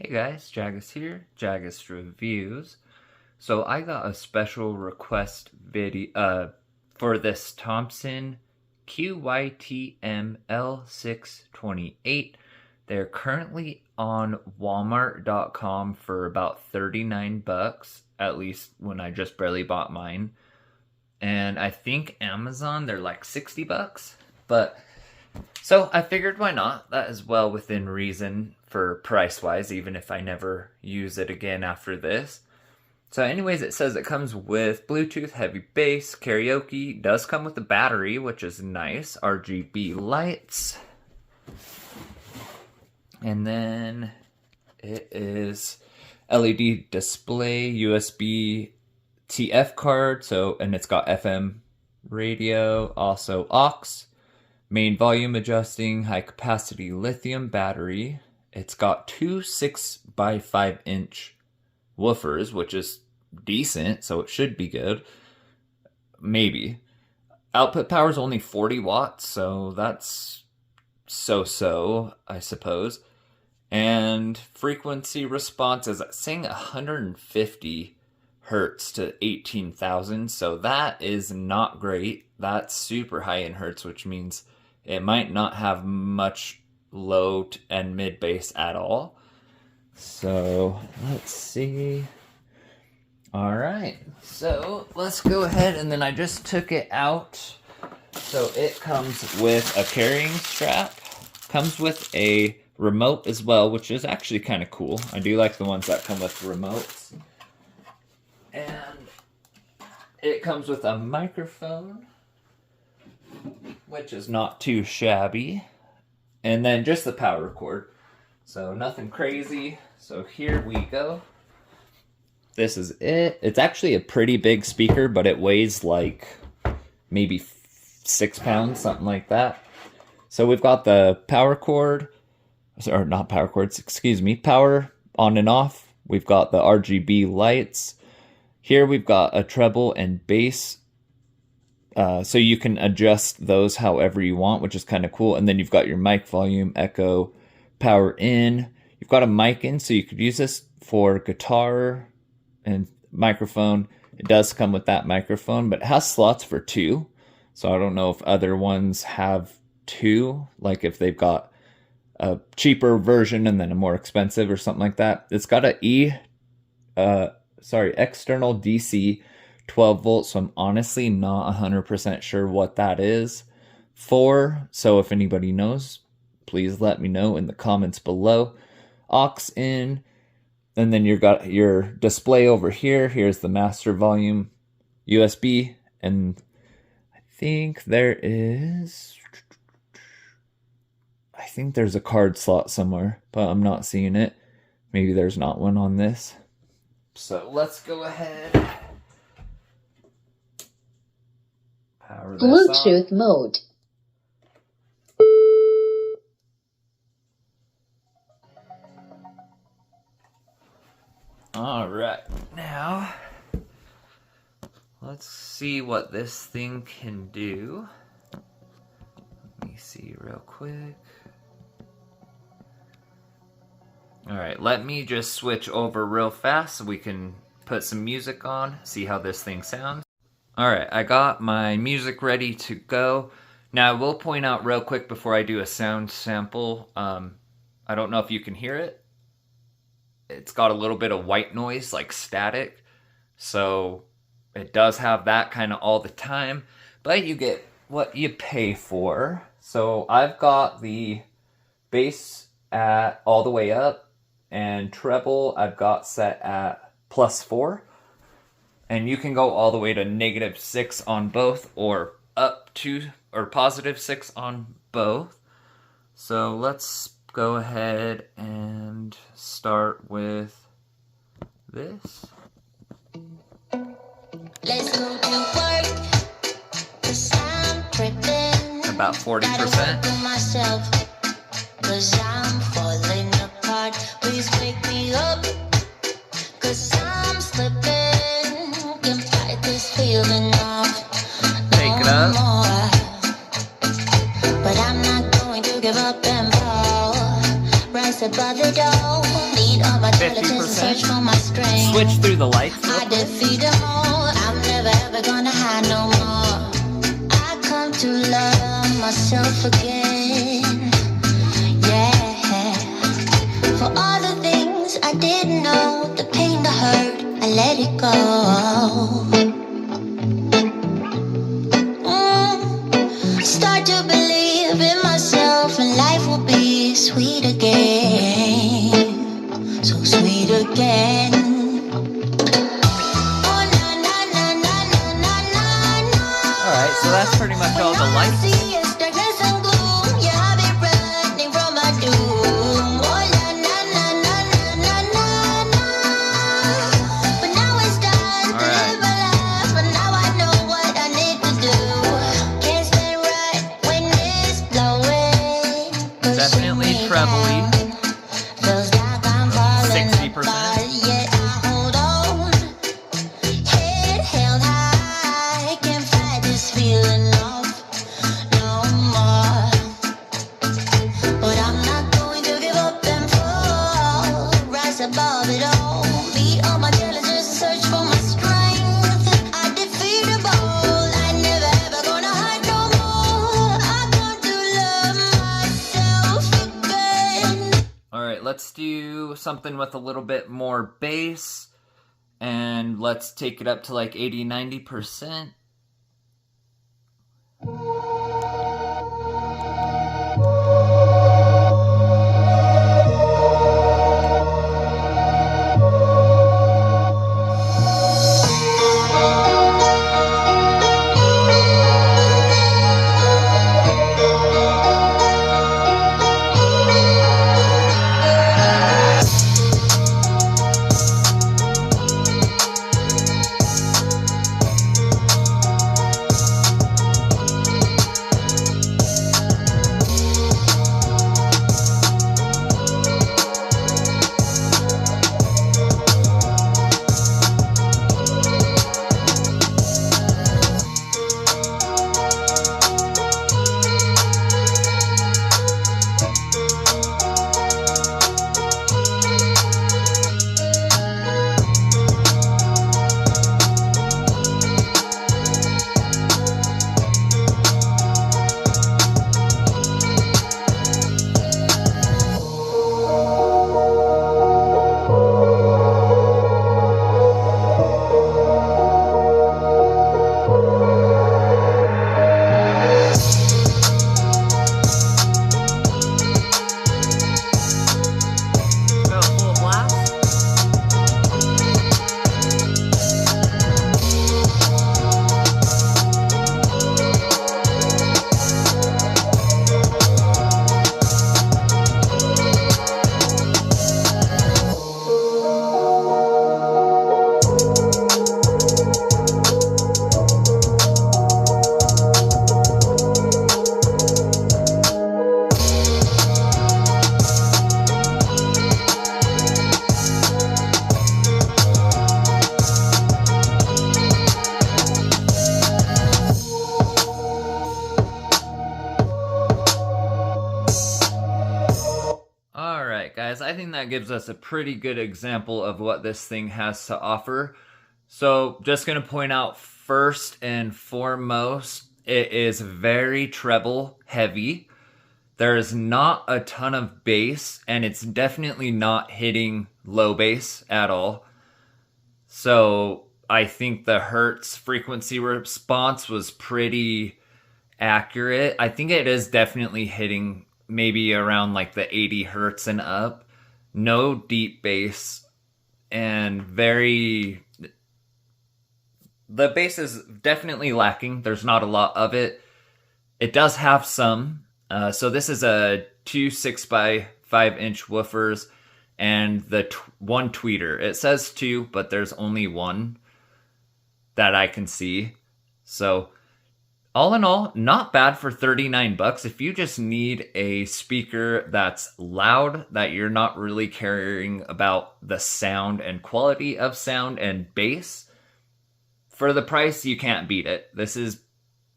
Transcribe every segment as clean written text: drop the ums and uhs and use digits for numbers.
Hey guys, Jagus here, Jagus Reviews. So I got a special request video for this Thomson QYTM-L628. They're currently on Walmart.com for about 39 bucks, at least when I just barely bought mine. And I think Amazon, they're like 60 bucks, but so I figured why not? That is well within reason for price-wise, even if I never use it again after this. So anyways, it says it comes with Bluetooth, heavy bass, karaoke, does come with a battery, which is nice, RGB lights. And then it is LED display, USB TF card, and it's got FM radio, also aux. Main volume adjusting, high capacity lithium battery. It's got two 6x5 inch woofers, which is decent, so it should be good. Maybe. Output power is only 40 watts, so that's so-so, I suppose. And frequency response is saying 150 hertz to 18,000, so that is not great. That's super high in hertz, which means it might not have much low and mid bass at all. So let's see. All right, so let's go ahead, and then I just took it out. So it comes with a carrying strap, comes with a remote as well, which is actually kind of cool. I do like the ones that come with remotes. And it comes with a microphone, which is not too shabby. And then just the power cord. So nothing crazy. So here we go. This is it. It's actually a pretty big speaker, but it weighs like maybe 6 pounds, something like that. So we've got the power cord, or not power cords, excuse me, power on and off. We've got the RGB lights. Here we've got a treble and bass, so you can adjust those however you want, which is kind of cool. And then you've got your mic volume, echo, power in. You've got a mic in, so you could use this for guitar and microphone. It does come with that microphone, but it has slots for 2. So I don't know if other ones have 2, like if they've got a cheaper version and then a more expensive or something like that. It's got a external DC 12 volts, so I'm honestly not 100% sure what that is for. So if anybody knows, please let me know in the comments below. Aux in, and then you've got your display over here. Here's the master volume, USB, and I think there's a card slot somewhere, but I'm not seeing it. Maybe there's not one on this. So let's go ahead. Power this Bluetooth on. mode. All right, now let's see what this thing can do. Let me see real quick. All right, let me just switch over real fast so we can put some music on, see how this thing sounds. All right, I got my music ready to go. Now, I will point out real quick before I do a sound sample, I don't know if you can hear it. It's got a little bit of white noise, like static. So it does have that kind of all the time, but you get what you pay for. So I've got the bass at all the way up, and treble I've got set at +4. And you can go all the way to -6 on both, or up to, or +6 on both. So let's go ahead and start with this. Let's go to work, 'cause I'm tripping. About 40%. Myself, 'cause I'm falling apart. Please wake me up, 'cause I'm slipping. Can't fight this feeling off. Take it up. More. But I'm not going to give up and fall. Rise above the don't need all my diligence and 50%. search for my strength. Switch through the lights real I quick. defeat them all. I'm never ever gonna hide no more. I come to love myself again. Yeah. For all the things I didn't know, the pain, the hurt, I let it go. Start to believe in myself, and life will be sweet again. So sweet again. Oh, na, na, na, na, na, na, na, na. Alright, so that's pretty much all the lights. See it's darkness and gloom. Yeah, I'll be running from my doom. Oh, na, na, na, na, na, na, na. But now it's time to Alright. live a life. But now I know what I need to do. Can't stay right when it's blowing. Definitely trebly. Feels like I'm falling 60%. apart, yet I hold on. Head held high, can't fight this feeling off no more. But I'm not going to give up and fall. Rise above it all. Beat all my diligence and search for my strength. I defeat them all. I never ever gonna hide no more. I got to love myself again. Alright, let's do something with a little bit more bass. And let's take it up to like 80-90%. Go full blast. Alright guys, I think that gives us a pretty good example of what this thing has to offer. So just going to point out first and foremost, it is very treble heavy. There's not a ton of bass, and it's definitely not hitting low bass at all. So I think the Hertz frequency response was pretty accurate. I think it is definitely hitting maybe around like the 80 Hertz and up. No deep bass, and very... The bass is definitely lacking. There's not a lot of it. It does have some. So this is a 2 6x5" woofers and the one tweeter. It says 2, but there's only one that I can see. So all in all, not bad for $39. If you just need a speaker that's loud, that you're not really caring about the sound and quality of sound and bass, for the price, you can't beat it. This is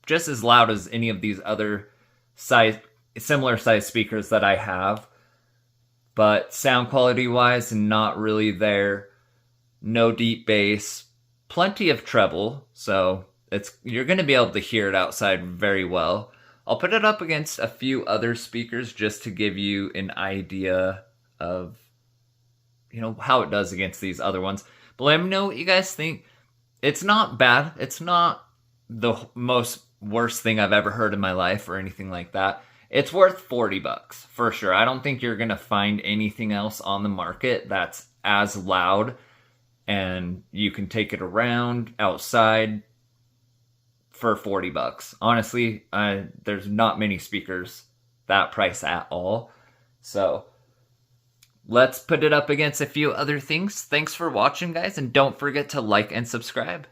just as loud as any of these other similar size speakers that I have. but sound quality wise, not really there. No deep bass, plenty of treble, so you're going to be able to hear it outside very well. I'll put it up against a few other speakers just to give you an idea of how it does against these other ones. But let me know what you guys think. It's not bad. It's not the most worst thing I've ever heard in my life or anything like that. It's worth $40 for sure. I don't think you're going to find anything else on the market that's as loud, and you can take it around outside for $40. Honestly, there's not many speakers that price at all. So let's put it up against a few other things. Thanks for watching, guys, and don't forget to like and subscribe.